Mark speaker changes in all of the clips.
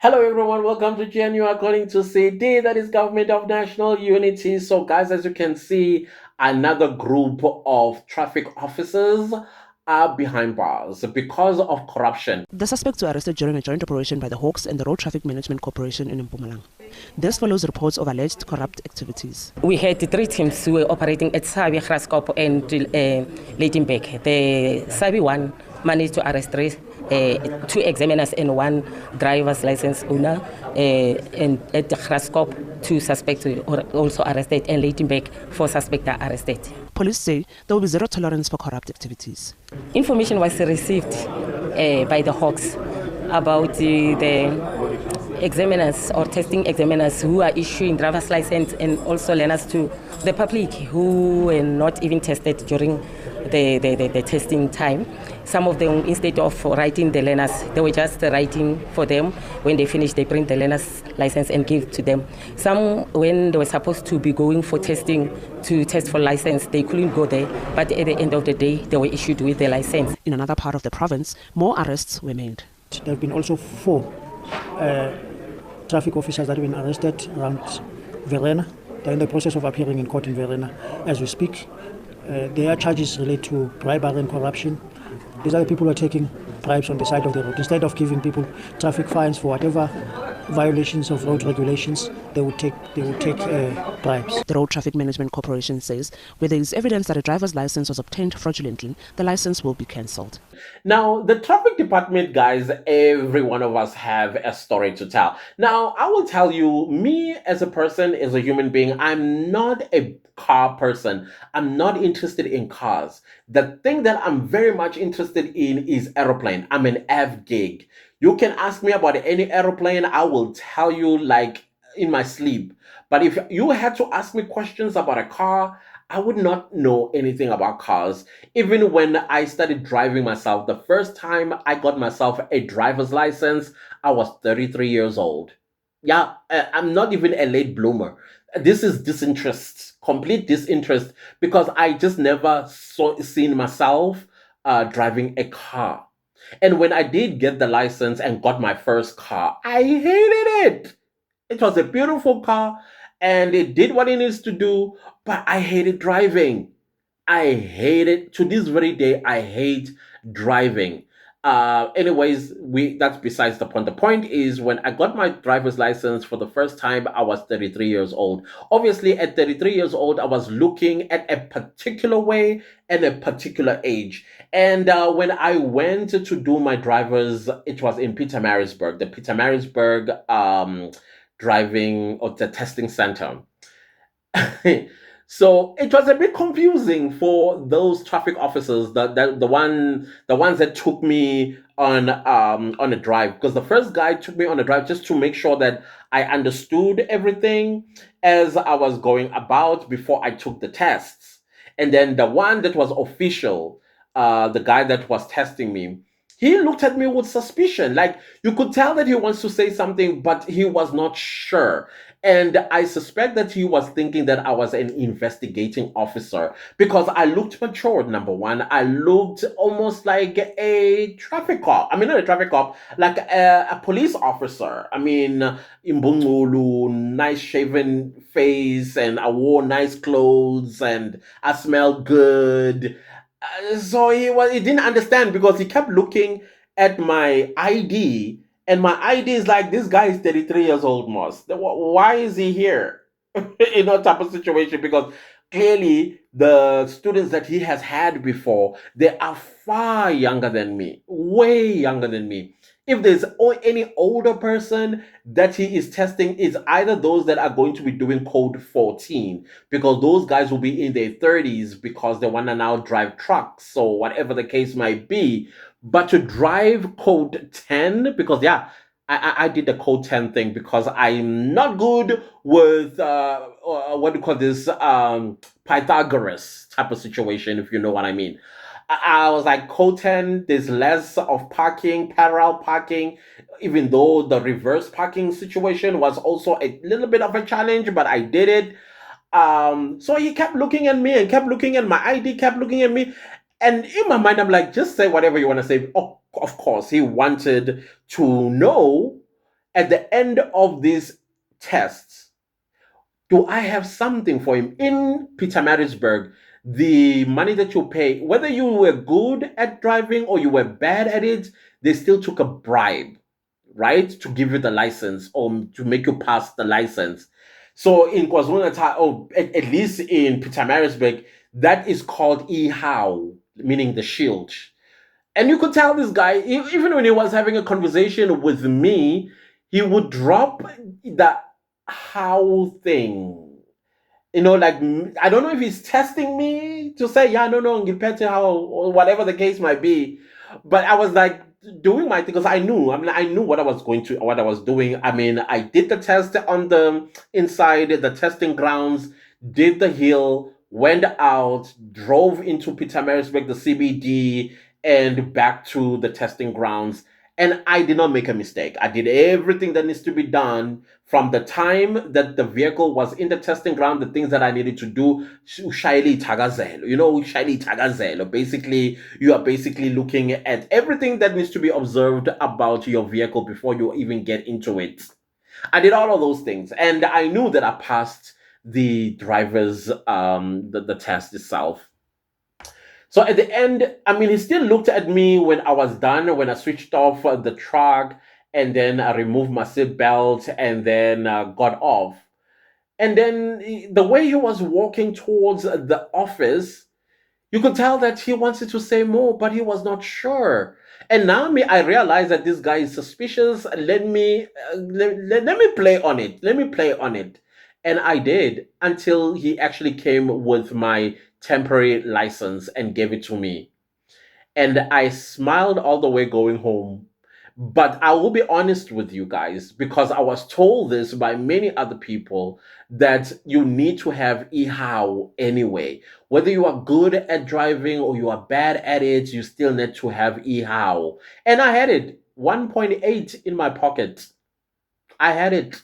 Speaker 1: Hello everyone, welcome to GNU according to CD, that is Government of National Unity. So guys, as you can see, another group of traffic officers are behind bars because of corruption.
Speaker 2: The suspects were arrested during a joint operation by the Hawks and the Road Traffic Management Corporation in Mpumalanga. This follows reports of alleged corrupt activities.
Speaker 3: We had three teams who were operating at Sabi, Graskop, and Leidenbeek. The Sabi one managed to arrest two examiners and one driver's license owner. And at the Graskop, two suspects were also arrested, and Leidenbeek, four suspects are arrested.
Speaker 2: Police say there will be zero tolerance for corrupt activities.
Speaker 3: Information was received by the Hawks about the examiners or testing examiners who are issuing driver's license and also learners to the public who were not even tested during the testing time. Some of them, instead of writing the learners, they were just writing for them. When they finish, they print the learner's license and give it to them. Some, when they were supposed to be going for testing to test for license, they couldn't go there. But at the end of the day, they were issued with the license.
Speaker 2: In another part of the province, more arrests were made.
Speaker 4: There have been also four traffic officers that have been arrested around Verena. They're in the process of appearing in court in Verena as we speak. Their charges relate to bribery and corruption. These are the people who are taking bribes on the side of the road. Instead of giving people traffic fines for whatever violations of road regulations, they would take bribes.
Speaker 2: The Road Traffic Management Corporation says where there is evidence that a driver's license was obtained fraudulently, the license will be cancelled.
Speaker 1: Now, the traffic department, guys, every one of us have a story to tell. Now, I will tell you, me as a person, as a human being, I'm not a car person. I'm not interested in cars. The thing that I'm very much interested in is aeroplane. I'm an av gig. You can ask me about any aeroplane, I will tell you like in my sleep. But if you had to ask me questions about a car, I would not know anything about cars. Even when I started driving myself, the first time I got myself a driver's license, I was 33 years old. Yeah, I'm not even a late bloomer. This is disinterest, complete disinterest, because I just never seen myself driving a car. And when I did get the license and got my first car, I hated it. It was a beautiful car and it did what it needs to do, but I hated driving. I hate it. To this very day, I hate driving. Anyways, that's besides the point. The point is when I got my driver's license for the first time, I was 33 years old. Obviously, at 33 years old, I was looking at a particular way and a particular age. And when I went to do my driver's, it was in Pietermaritzburg, the Pietermaritzburg driving or the testing center. So it was a bit confusing for those traffic officers, the ones that took me on a drive, because the first guy took me on a drive just to make sure that I understood everything as I was going about before I took the tests. And then the one that was official, the guy that was testing me, he looked at me with suspicion. Like you could tell that he wants to say something, but he was not sure. And I suspect that he was thinking that I was an investigating officer because I looked matured, number one. I looked almost like a traffic cop. I mean, not a traffic cop, like a police officer. I mean, imbungulu, nice shaven face, and I wore nice clothes, and I smelled good. So he didn't understand because he kept looking at my ID, and my ID is like, this guy is 33 years old, Moss. Why is he here? Type of situation, because clearly the students that he has had before, they are far younger than me, way younger than me. If there's any older person that he is testing, is either those that are going to be doing code 14, because those guys will be in their 30s because they want to now drive trucks. So whatever the case might be, but to drive code 10, because yeah, I did the code 10 thing because I'm not good with what do you call this, Pythagoras type of situation, if you know what I mean. I was like, code 10, there's less of parking, parallel parking, even though the reverse parking situation was also a little bit of a challenge, but I did it. So he kept looking at me and kept looking at my ID, kept looking at me. And in my mind, I'm like, just say whatever you want to say. Oh, of course, he wanted to know At the end of these tests, do I have something for him? In Pietermaritzburg, the money that you pay, whether you were good at driving or you were bad at it, they still took a bribe, right, to give you the license or to make you pass the license. So in KwaZulu Natal, at least in Pietermaritzburg, that is called EHOW, meaning the shield. And you could tell this guy, even when he was having a conversation with me, he would drop the how thing. Like, I don't know if he's testing me to say, yeah, no, ngiphethe how, or whatever the case might be. But I was like doing my thing because I knew. I mean, I knew what I was doing. I mean, I did the test on the inside the testing grounds, did the hill, went out, drove into Pietermaritzburg, the CBD, and back to the testing grounds. And I did not make a mistake. I did everything that needs to be done from the time that the vehicle was in the testing ground, the things that I needed to do. Ushayela ithakazelo. Ushayela ithakazelo. Basically, you are basically looking at everything that needs to be observed about your vehicle before you even get into it. I did all of those things, and I knew that I passed the driver's the test itself. So at the end, I mean, he still looked at me when I was done, when I switched off the truck, and then I removed my seatbelt and then got off. And then the way he was walking towards the office, you could tell that he wanted to say more, but he was not sure. And now I realize that this guy is suspicious. Let me play on it. Let me play on it. And I did until he actually came with my temporary license and gave it to me. And I smiled all the way going home. But I will be honest with you guys because I was told this by many other people that you need to have EHOW anyway. Whether you are good at driving or you are bad at it, you still need to have EHOW. And I had it 1.8 in my pocket. I had it.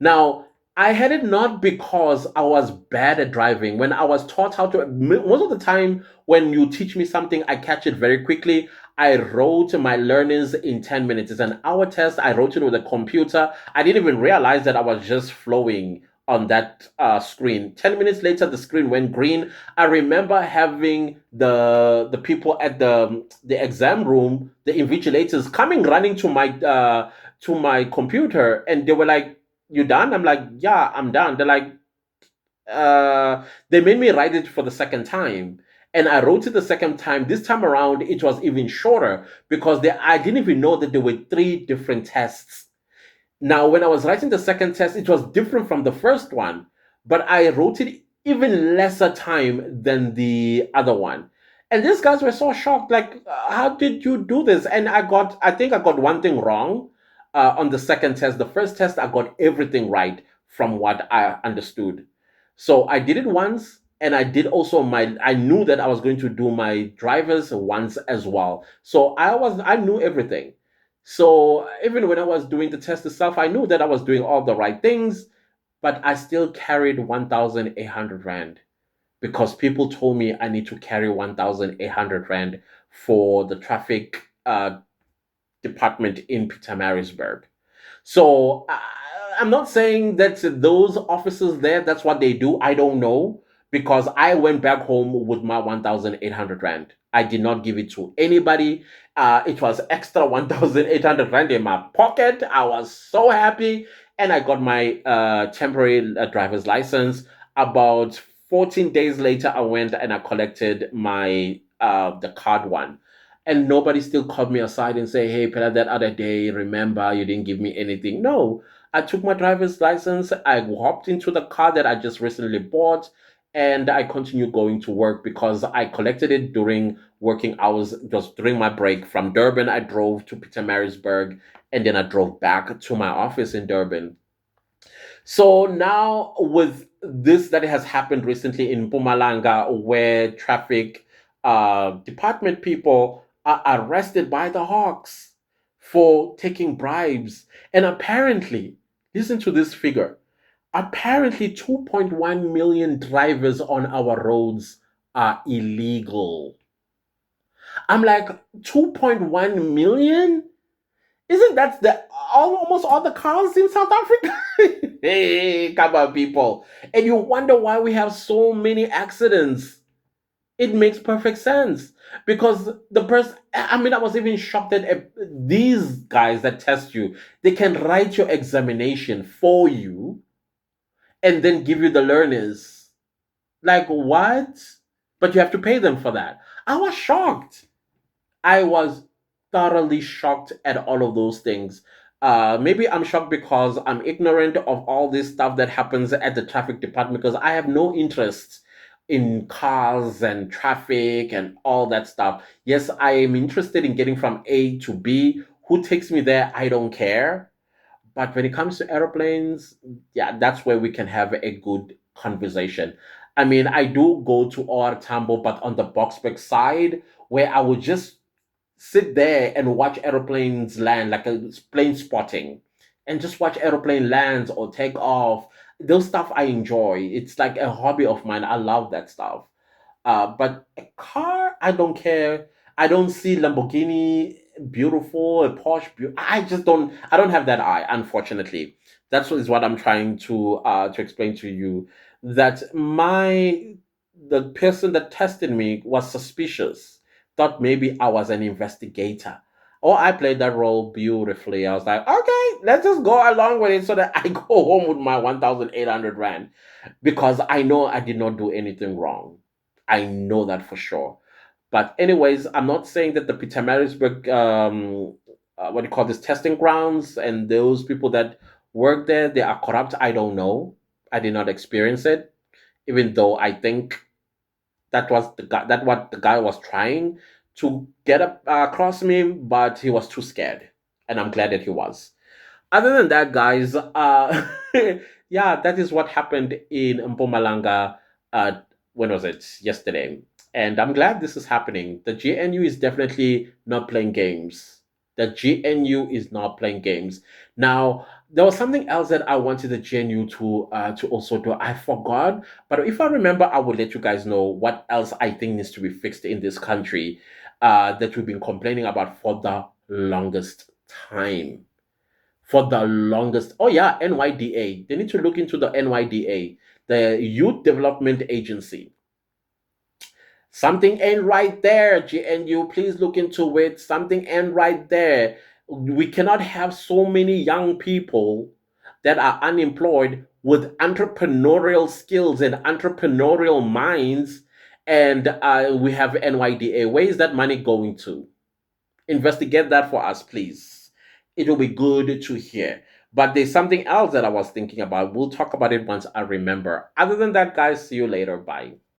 Speaker 1: Now, I had it not because I was bad at driving. When I was taught how to, most of the time, when you teach me something, I catch it very quickly. I wrote my learnings in 10 minutes. It's an hour test. I wrote it with a computer. I didn't even realize that I was just flowing on that screen. 10 minutes later, the screen went green. I remember having the people at the exam room, the invigilators, coming running to my computer, and they were like, "You done?" I'm like, "Yeah, I'm done." They're like, they made me write it for the second time. And I wrote it the second time. This time around, it was even shorter because I didn't even know that there were three different tests. Now, when I was writing the second test, it was different from the first one, but I wrote it even lesser time than the other one. And these guys were so shocked, like, how did you do this? And I think I got one thing wrong on the second test. The first test, I got everything right from what I understood. So I did it once, and I did also I knew that I was going to do my drivers once as well. So I knew everything. So even when I was doing the test itself, I knew that I was doing all the right things, but I still carried 1,800 Rand because people told me I need to carry 1,800 Rand for the traffic department in Pietermaritzburg. So I'm not saying that those officers there, that's what they do. I don't know because I went back home with my 1,800 Rand. I did not give it to anybody. It was extra 1,800 Rand in my pocket. I was so happy. And I got my temporary driver's license. About 14 days later, I went and I collected my the card one. And nobody still called me aside and say, "Hey, Pella, that other day, remember you didn't give me anything." No, I took my driver's license. I hopped into the car that I just recently bought, and I continued going to work because I collected it during working hours, just during my break. From Durban, I drove to Pietermaritzburg, and then I drove back to my office in Durban. So now with this that has happened recently in Mpumalanga, where traffic department people are arrested by the Hawks for taking bribes, and apparently, listen to this figure. Apparently, 2.1 million drivers on our roads are illegal. I'm like, 2.1 million? Isn't that the almost all the cars in South Africa? Hey, come on, people. And you wonder why we have so many accidents. It makes perfect sense because the person. I mean, I was even shocked that these guys that test you, they can write your examination for you and then give you the learners. Like what? But you have to pay them for that. I was shocked. I was thoroughly shocked at all of those things. Maybe I'm shocked because I'm ignorant of all this stuff that happens at the traffic department because I have no interest in cars and traffic and all that stuff. Yes, I am interested in getting from A to B. Who takes me there? I don't care. But when it comes to airplanes, yeah, that's where we can have a good conversation. I mean, I do go to OR Tambo, but on the Boxburg side, where I would just sit there and watch aeroplanes land, like a plane spotting, and just watch aeroplane lands or take off. Those stuff I enjoy. It's like a hobby of mine. I love that stuff. But a car, I don't care. I don't see Lamborghini beautiful, a Porsche. I just don't. I don't have that eye, unfortunately. That's what is what I'm trying to explain to you. That the person that tested me was suspicious. Thought maybe I was an investigator. Oh, I played that role beautifully. I was like, okay, let's just go along with it so that I go home with my 1,800 rand because I know I did not do anything wrong. I know that for sure. But anyways, I'm not saying that the Pietermaritzburg, what do you call this, testing grounds and those people that work there, they are corrupt. I don't know. I did not experience it, even though I think that was the guy, that what the guy was trying to get across me, but he was too scared, and I'm glad that he was. Other than that, guys, yeah, that is what happened in Mpumalanga. When was it? Yesterday. And I'm glad this is happening. The GNU is definitely not playing games. The GNU is not playing games. Now, there was something else that I wanted the GNU to also do. I forgot, but if I remember, I will let you guys know what else I think needs to be fixed in this country that we've been complaining about for the longest time for the longest. Oh yeah, NYDA. They need to look into the NYDA, the Youth Development Agency. Something ain't right there, GNU. Please look into it. Something ain't right there. We cannot have so many young people that are unemployed with entrepreneurial skills and entrepreneurial minds, and we have NYDA. Where is that money going to? Investigate that for us, please. It will be good to hear. But there's something else that I was thinking about. We'll talk about it once I remember. Other than that, guys, see you later. Bye.